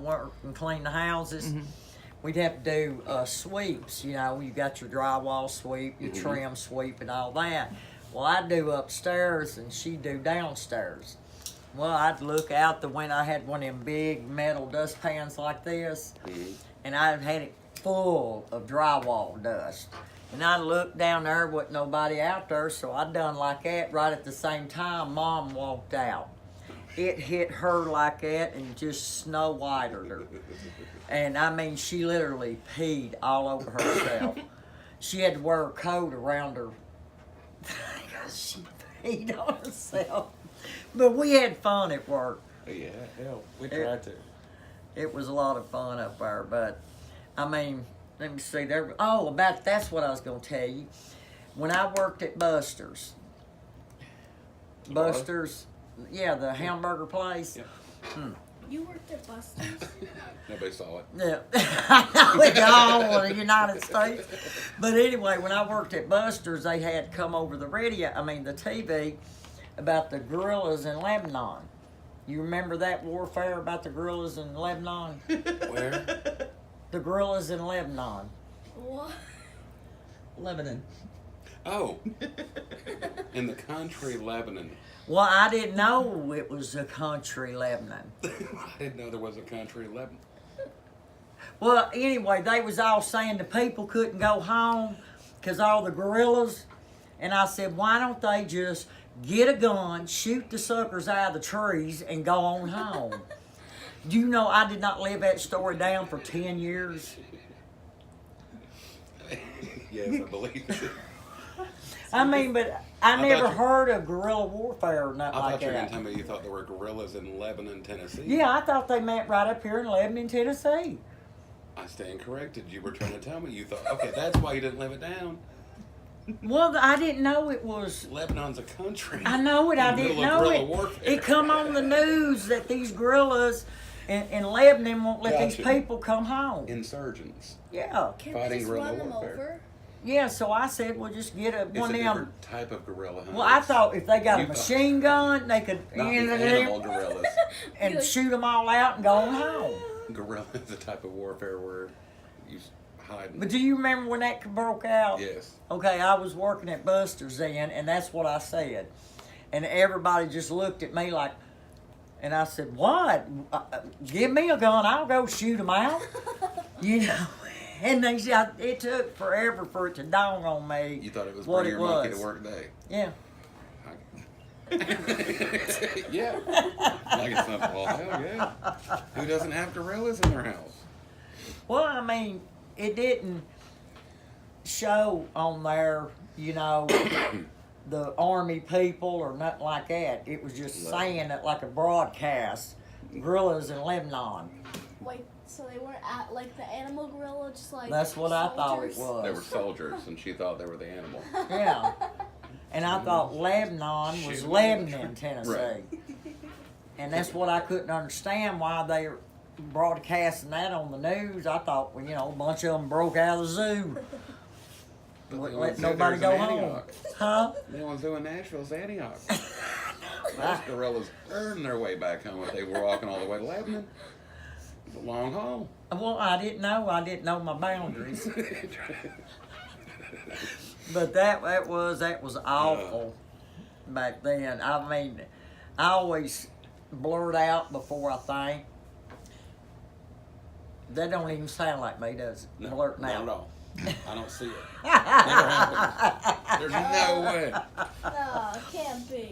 work and clean the houses, we'd have to do sweeps. You know, you got your drywall sweep, your trim sweep, and all that. Well, I'd do upstairs and she'd do downstairs. Well, I'd look out the window. I had one of them big metal dustpans like this, and I had it full of drywall dust. And I looked down there, wasn't nobody out there, so I done like that. Right at the same time, Mom walked out. It hit her like that and just snow whited her. And I mean, she literally peed all over herself. She had to wear a coat around her because she peed on herself. But we had fun at work. Yeah, hell, we tried to. It was a lot of fun up there, but I mean, let me see. That's what I was going to tell you. When I worked at Buster's, yeah, the hamburger place. Yeah. You worked at Buster's? Nobody saw it. Yeah, I know it's all over the United States. But anyway, when I worked at Buster's, they had come over the the TV, about the guerrillas in Lebanon. You remember that warfare about the guerrillas in Lebanon? Where? The guerrillas in Lebanon. What? Lebanon. Oh. In the country Lebanon. Well, I didn't know it was a country Lebanon. I didn't know there was a country Lebanon. Well, anyway, they was all saying the people couldn't go home because all the guerrillas. And I said, why don't they just get a gun, shoot the suckers out of the trees, and go on home? Do you know I did not live that story down for 10 years? Yes, I believe it. I mean, but I never thought you- heard of guerrilla warfare or nothing I like thought you were going that. to tell me you thought there were guerrillas in Lebanon, Tennessee. Yeah, I thought they meant right up here in Lebanon, Tennessee. I stand corrected. You were trying to tell me you thought, okay, that's why you didn't live it down. Well, I didn't know it was. Lebanon's a country. I know it. I In the didn't middle of know guerrilla it. warfare. It come on the news that these guerrillas in Lebanon won't let these Gotcha. people come home. Insurgents. Yeah. Can't Fighting we just guerrilla run them warfare. over? Yeah, so I said, well, just get It's one a of them. different type of gorilla. Huh? Well, I thought if they got a You thought- machine gun, they could Not the end it animal gorillas. and shoot them all out and go on home. Gorilla is a type of warfare where you hide. But do you remember when that broke out? Yes. Okay, I was working at Buster's then, and that's what I said. And everybody just looked at me like, and I said, what? Give me a gun, I'll go shoot them out. You know? And they said, it took forever for it to dawn on me. You thought it was what bring it your monkey was. to work day. Yeah. Yeah. Like it's something. Well, hell yeah. Who doesn't have gorillas in their house? Well, I mean, it didn't show on there, you know, the army people or nothing like that. It was just saying it like a broadcast. Guerrillas in Lebanon. Wait, so they weren't like the animal gorilla, just like That's what I thought it soldiers? They were was. soldiers, and she thought they were the animal. Yeah. And I thought Lebanon was Shoot. Lebanon, Tennessee. Right. And that's what I couldn't understand why they were broadcasting that on the news. I thought, well, you know, a bunch of them broke out of the zoo. But Wouldn't the let ones that nobody there's go in home. Antioch. Huh? The ones doing Nashville's Antioch. Those gorillas earned their way back home if they were walking all the way to Lebanon. It's a long haul. Well, I didn't know. I didn't know my boundaries. But that was awful back then. I mean, I always blurt out before I think. That don't even sound like me, does it? No, Blurting not out. at all. I don't see it. Never happened. There's no way. Oh, can't be.